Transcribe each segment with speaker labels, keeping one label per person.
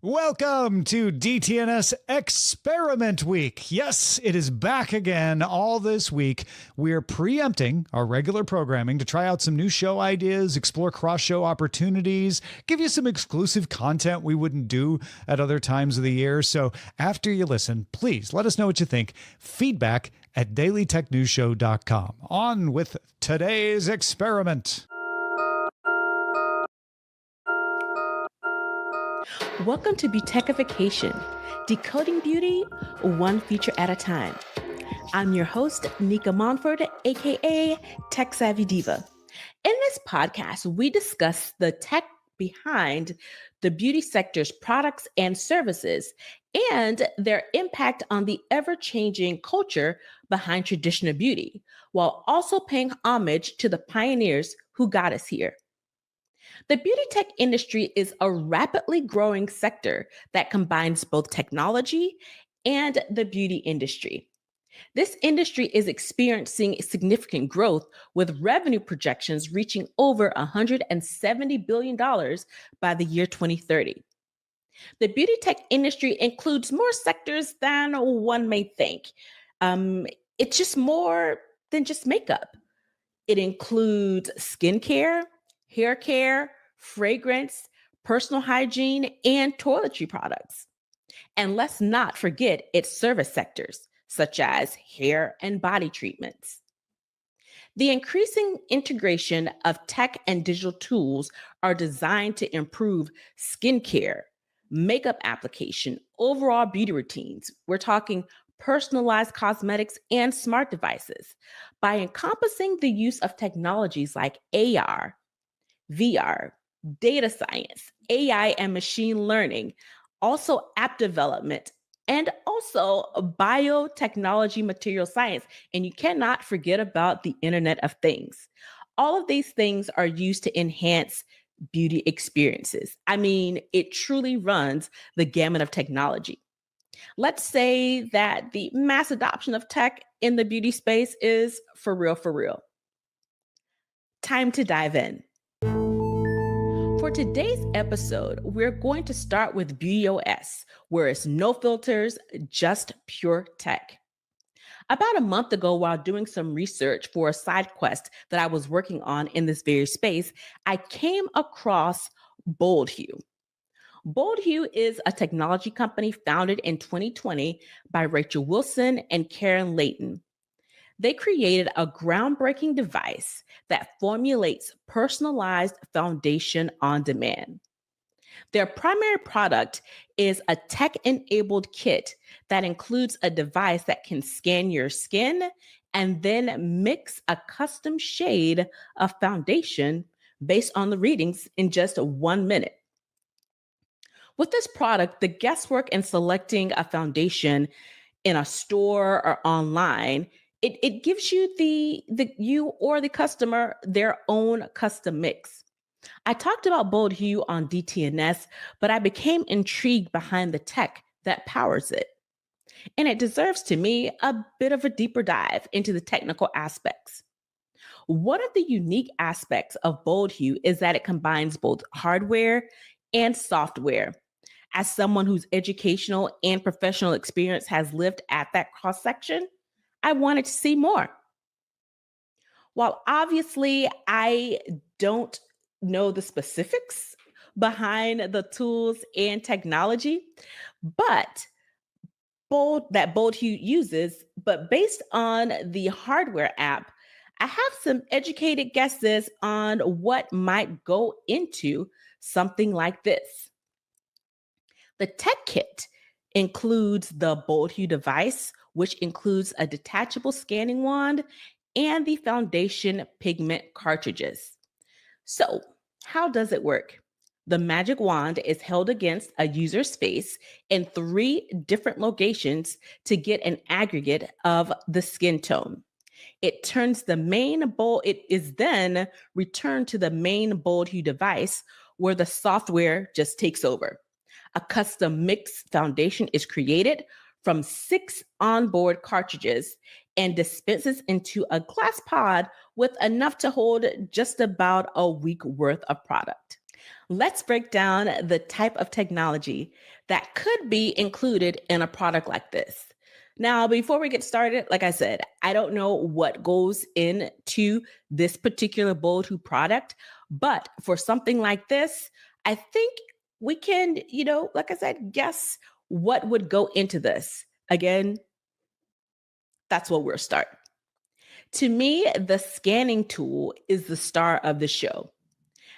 Speaker 1: Welcome to DTNS Experiment Week. Yes, it is back again all this week. We're preempting our regular programming to try out some new show ideas, explore cross-show opportunities, give you some exclusive content we wouldn't do at other times of the year. So after you listen, please let us know what you think. Feedback at dailytechnewsshow.com. On with today's experiment.
Speaker 2: Welcome to beauTECHfication, decoding beauty one feature at a time. I'm your host, Nica Montford, aka Tech Savvy Diva. In this podcast, we discuss the tech behind the beauty sector's products and services and their impact on the ever-changing culture behind traditional beauty, while also paying homage to the pioneers who got us here. The beauty tech industry is a rapidly growing sector that combines both technology and the beauty industry. This industry is experiencing significant growth, with revenue projections reaching over $170 billion by the year 2030. The beauty tech industry includes more sectors than one may think. It's just more than just makeup. It includes skincare, hair care, fragrance, personal hygiene, and toiletry products. And let's not forget its service sectors, such as hair and body treatments. The increasing integration of tech and digital tools are designed to improve skincare, makeup application, overall beauty routines. We're talking personalized cosmetics and smart devices by encompassing the use of technologies like AR, VR, data science, AI and machine learning, also app development, and also biotechnology, material science. And you cannot forget about the Internet of Things. All of these things are used to enhance beauty experiences. I mean, it truly runs the gamut of technology. Let's say that the mass adoption of tech in the beauty space is for real. Time to dive in. For today's episode, we're going to start with beauTOS, where it's no filters, just pure tech. About a month ago, while doing some research for a side quest that I was working on in this very space, I came across BoldHue. BoldHue is a technology company founded in 2020 by Rachel Wilson and Karen Layton. They created a groundbreaking device that formulates personalized foundation on demand. Their primary product is a tech-enabled kit that includes a device that can scan your skin and then mix a custom shade of foundation based on the readings in just 1 minute. With this product, the guesswork in selecting a foundation in a store or online, it gives you you or the customer their own custom mix. I talked about BoldHue on DTNS, but I became intrigued behind the tech that powers it. And it deserves, to me, a bit of a deeper dive into the technical aspects. One of the unique aspects of BoldHue is that it combines both hardware and software. As someone whose educational and professional experience has lived at that cross-section, I wanted to see more. While obviously I don't know the specifics behind the tools and technology, but BoldHue uses, but based on the hardware app, I have some educated guesses on what might go into something like this. The tech kit includes the BoldHue device, which includes a detachable scanning wand and the foundation pigment cartridges. So, how does it work? The magic wand is held against a user's face in 3 different locations to get an aggregate of the skin tone. It is then returned to the main BoldHue device, where the software just takes over. A custom mix foundation is created from 6 onboard cartridges and dispenses into a glass pod with enough to hold just about a week worth of product. Let's break down the type of technology that could be included in a product like this. Now, before we get started, like I said, I don't know what goes into this particular Bold Who product, but for something like this, I think we can, like I said, guess what would go into this. Again, that's where we'll start. To me, the scanning tool is the star of the show.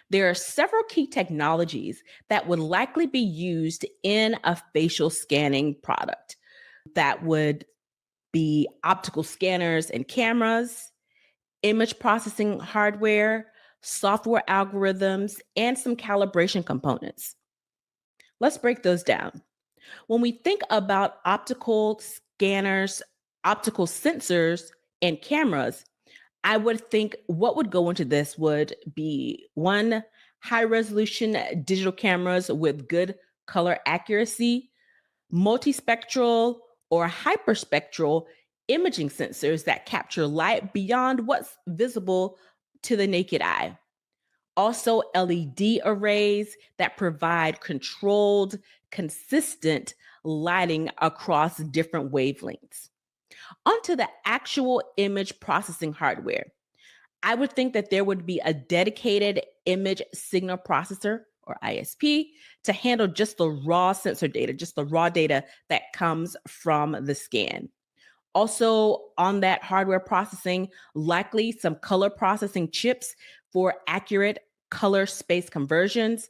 Speaker 2: There are several key technologies that would likely be used in a facial scanning product. That would be optical scanners and cameras, image processing hardware, software algorithms, and some calibration components. Let's break those down. When we think about optical scanners, optical sensors, and cameras, I would think what would go into this would be one, high resolution digital cameras with good color accuracy, multispectral or hyperspectral imaging sensors that capture light beyond what's visible to the naked eye. Also, LED arrays that provide controlled, consistent lighting across different wavelengths. Onto the actual image processing hardware. I would think that there would be a dedicated image signal processor or ISP to handle just the raw sensor data, just the raw data that comes from the scan. Also, on that hardware processing, likely some color processing chips for accurate color space conversions.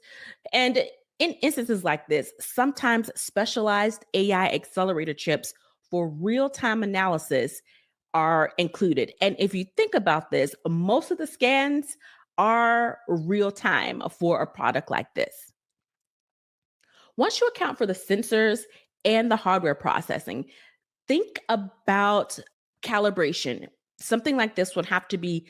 Speaker 2: And in instances like this, sometimes specialized AI accelerator chips for real-time analysis are included. And if you think about this, most of the scans are real-time for a product like this. Once you account for the sensors and the hardware processing, think about calibration. Something like this would have to be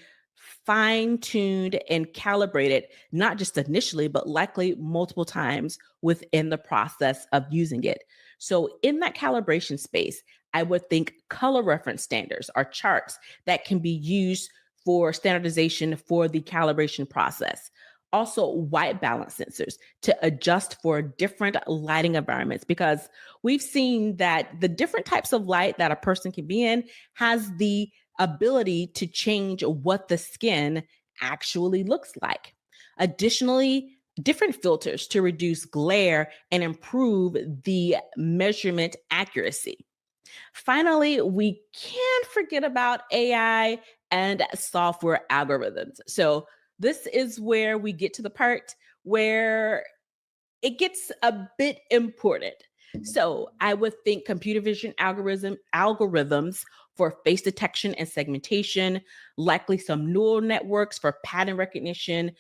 Speaker 2: fine-tuned and calibrated, not just initially, but likely multiple times within the process of using it. So in that calibration space, I would think color reference standards are charts that can be used for standardization for the calibration process. Also, white balance sensors to adjust for different lighting environments, because we've seen that the different types of light that a person can be in has the ability to change what the skin actually looks like. Additionally, different filters to reduce glare and improve the measurement accuracy. Finally, we can't forget about AI and software algorithms. So this is where we get to the part where it gets a bit important. So I would think computer vision algorithms for face detection and segmentation, likely some neural networks for pattern recognition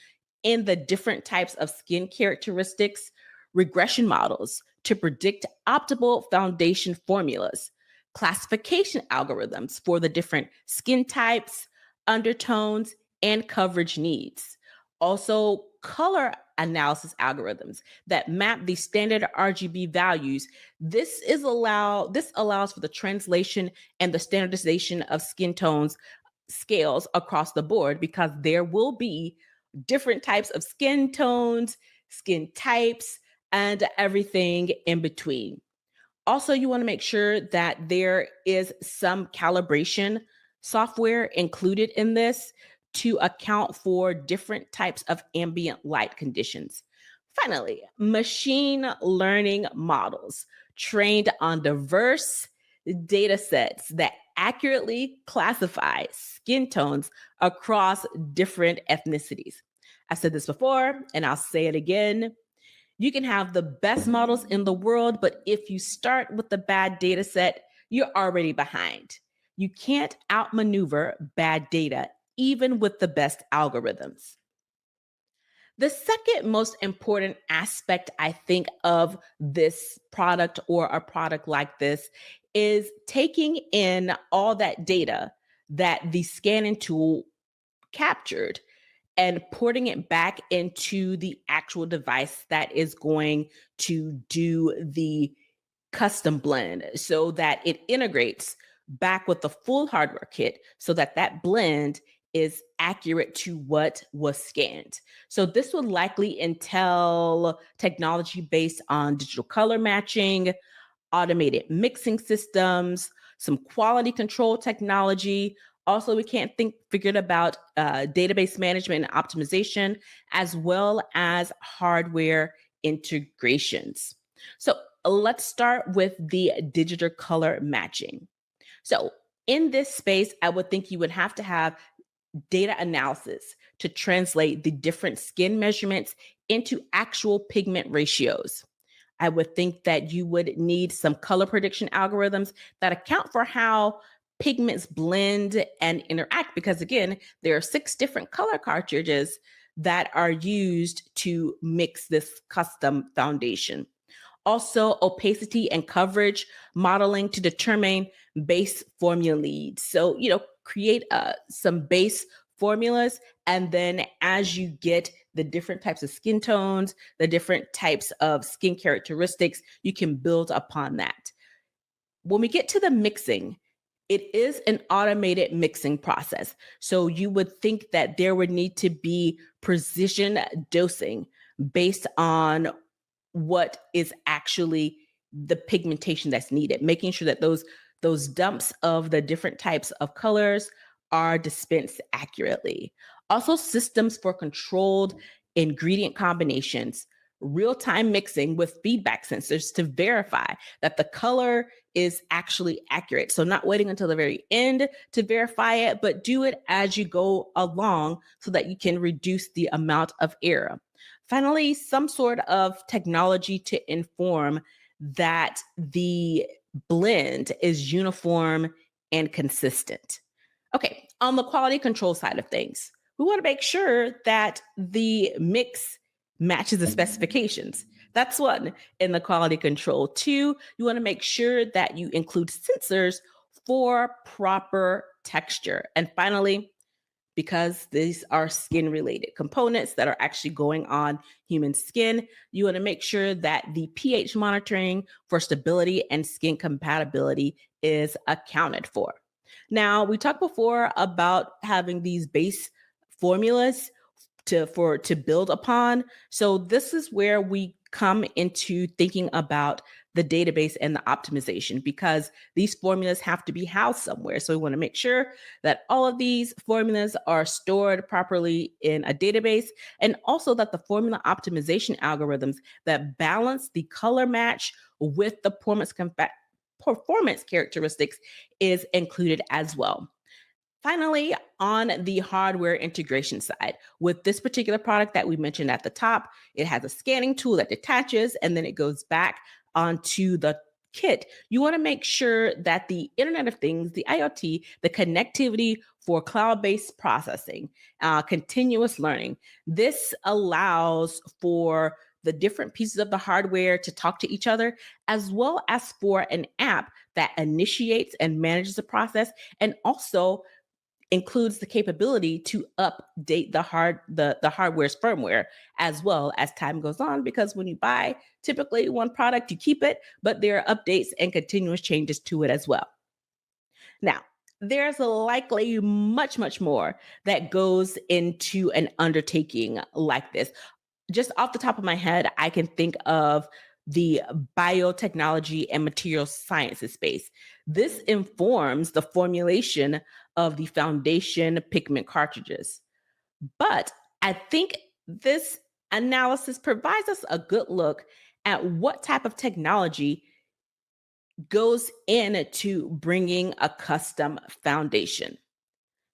Speaker 2: in the different types of skin characteristics, regression models to predict optimal foundation formulas, classification algorithms for the different skin types, undertones, and coverage needs. Also, color analysis algorithms that map the standard RGB values. This allows for the translation and the standardization of skin tones scales across the board, because there will be different types of skin tones, skin types, and everything in between. Also, you want to make sure that there is some calibration software included in this to account for different types of ambient light conditions. Finally, machine learning models trained on diverse data sets that accurately classify skin tones across different ethnicities. I said this before, and I'll say it again. You can have the best models in the world, but if you start with the bad data set, you're already behind. You can't outmaneuver bad data, even with the best algorithms. The second most important aspect, I think, of this product or a product like this is taking in all that data that the scanning tool captured and porting it back into the actual device that is going to do the custom blend, so that it integrates back with the full hardware kit, so that that blend is accurate to what was scanned. So this would likely entail technology based on digital color matching, automated mixing systems, some quality control technology. Also, we can't figured about database management and optimization, as well as hardware integrations. So let's start with the digital color matching. So in this space, I would think you would have to have data analysis to translate the different skin measurements into actual pigment ratios. I would think that you would need some color prediction algorithms that account for how pigments blend and interact, because again, there are 6 different color cartridges that are used to mix this custom foundation. Also, opacity and coverage modeling to determine base formula leads. So, create some base formulas, and then as you get the different types of skin tones, the different types of skin characteristics, you can build upon that. When we get to the mixing, it is an automated mixing process. So you would think that there would need to be precision dosing based on what is actually the pigmentation that's needed, making sure that those dumps of the different types of colors are dispensed accurately. Also, systems for controlled ingredient combinations, real-time mixing with feedback sensors to verify that the color is actually accurate. So not waiting until the very end to verify it, but do it as you go along so that you can reduce the amount of error. Finally, some sort of technology to inform that the blend is uniform and consistent. Okay, on the quality control side of things, we want to make sure that the mix matches the specifications. That's one in the quality control. 2, you want to make sure that you include sensors for proper texture. And finally, because these are skin related components that are actually going on human skin, you want to make sure that the pH monitoring for stability and skin compatibility is accounted for. Now, we talked before about having these base formulas to build upon. So this is where we come into thinking about the database and the optimization, because these formulas have to be housed somewhere. So we want to make sure that all of these formulas are stored properly in a database, and also that the formula optimization algorithms that balance the color match with the performance characteristics is included as well. Finally, on the hardware integration side, with this particular product that we mentioned at the top, it has a scanning tool that detaches and then it goes back onto the kit. You want to make sure that the Internet of Things, the IoT, the connectivity for cloud-based processing, continuous learning, this allows for the different pieces of the hardware to talk to each other, as well as for an app that initiates and manages the process, and also includes the capability to update the hardware's firmware as well as time goes on, because when you buy typically one product, you keep it, but there are updates and continuous changes to it as well. Now, there's likely much, much more that goes into an undertaking like this. Just off the top of my head, I can think of the biotechnology and material sciences space. This informs the formulation of the foundation pigment cartridges. But I think this analysis provides us a good look at what type of technology goes into bringing a custom foundation.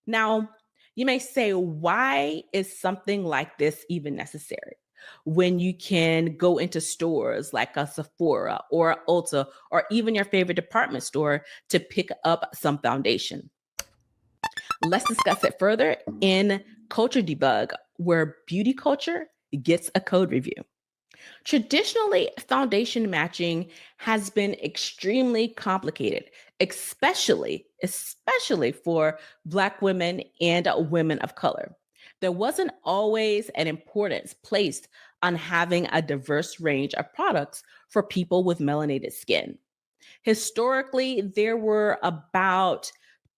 Speaker 2: Now, you may say, why is something like this even necessary when you can go into stores like a Sephora or Ulta or even your favorite department store to pick up some foundation? Let's discuss it further in Culture Debug, where beauty culture gets a code review. Traditionally, foundation matching has been extremely complicated, especially for Black women and women of color. There wasn't always an importance placed on having a diverse range of products for people with melanated skin. Historically, there were about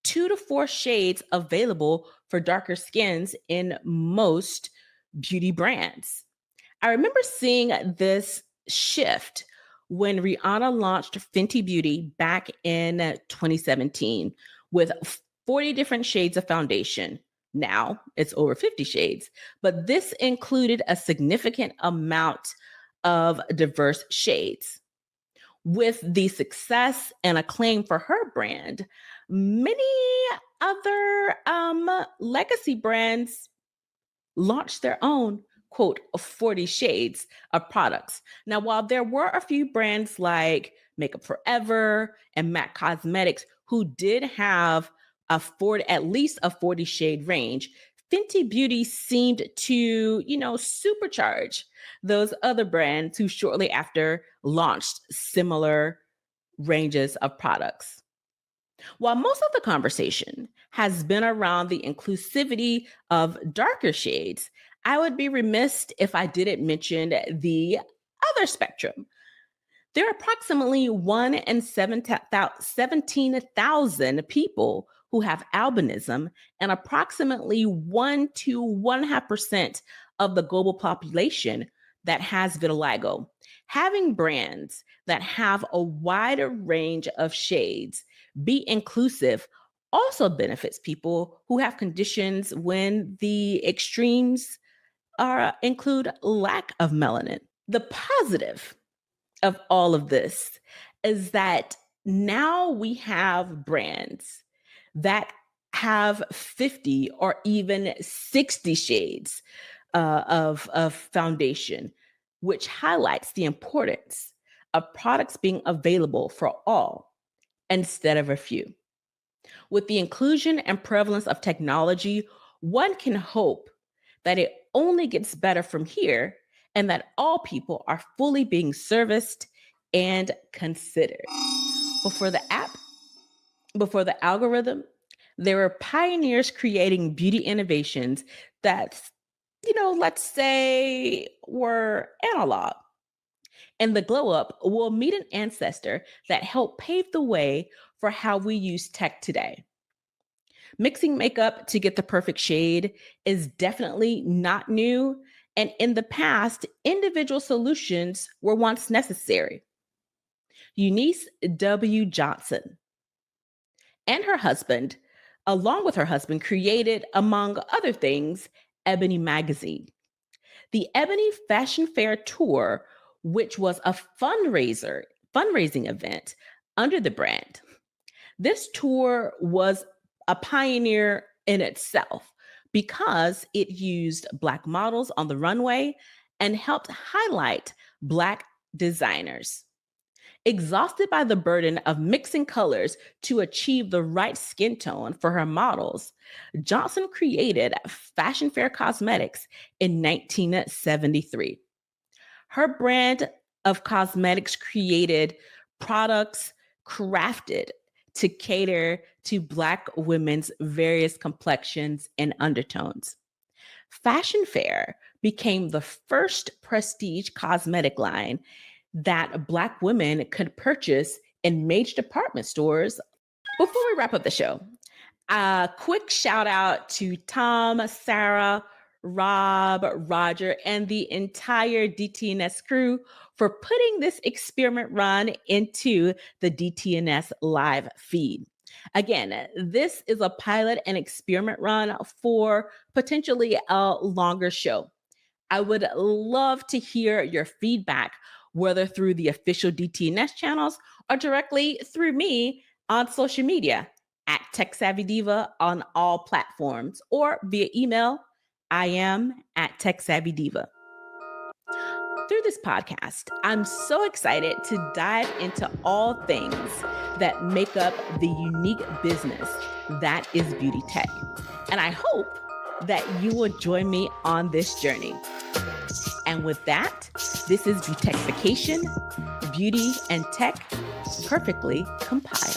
Speaker 2: 2 to 4 shades available for darker skins in most beauty brands. I remember seeing this shift when Rihanna launched Fenty Beauty back in 2017 with 40 different shades of foundation. Now it's over 50 shades, but this included a significant amount of diverse shades. With the success and acclaim for her brand, many other legacy brands launched their own, quote, 40 shades of products. Now, while there were a few brands like Makeup Forever and MAC Cosmetics who did have at least a 40 shade range, Fenty Beauty seemed to, supercharge those other brands who shortly after launched similar ranges of products. While most of the conversation has been around the inclusivity of darker shades, I would be remiss if I didn't mention the other spectrum. There are approximately 1 in 17,000 people who have albinism, and approximately 1 to 1.5% of the global population that has vitiligo. Having brands that have a wider range of shades be inclusive also benefits people who have conditions when the extremes include lack of melanin. The positive of all of this is that now we have brands that have 50 or even 60 shades of foundation, which highlights the importance of products being available for all instead of a few. With the inclusion and prevalence of technology, one can hope that it only gets better from here and that all people are fully being serviced and considered. Before the algorithm, there were pioneers creating beauty innovations that, let's say were analog. And the glow up will meet an ancestor that helped pave the way for how we use tech today. Mixing makeup to get the perfect shade is definitely not new. And in the past, individual solutions were once necessary. Eunice W. Johnson and her husband, along with her husband, created, among other things, Ebony Magazine. The Ebony Fashion Fair Tour, which was a fundraising event under the brand. This tour was a pioneer in itself because it used Black models on the runway and helped highlight Black designers. Exhausted by the burden of mixing colors to achieve the right skin tone for her models, Johnson created Fashion Fair Cosmetics in 1973. Her brand of cosmetics created products crafted to cater to Black women's various complexions and undertones. Fashion Fair became the first prestige cosmetic line that Black women could purchase in major department stores. Before we wrap up the show, a quick shout out to Tom, Sarah, Rob, Roger, and the entire DTNS crew for putting this experiment run into the DTNS live feed. Again, this is a pilot and experiment run for potentially a longer show. I would love to hear your feedback, whether through the official DTNS channels or directly through me on social media at TechSavvyDiva on all platforms or via email, IM@TechSavvyDiva. Through this podcast, I'm so excited to dive into all things that make up the unique business that is beauty tech. And I hope that you will join me on this journey. And with that, this is beauTECHfication, beauty and tech perfectly compiled.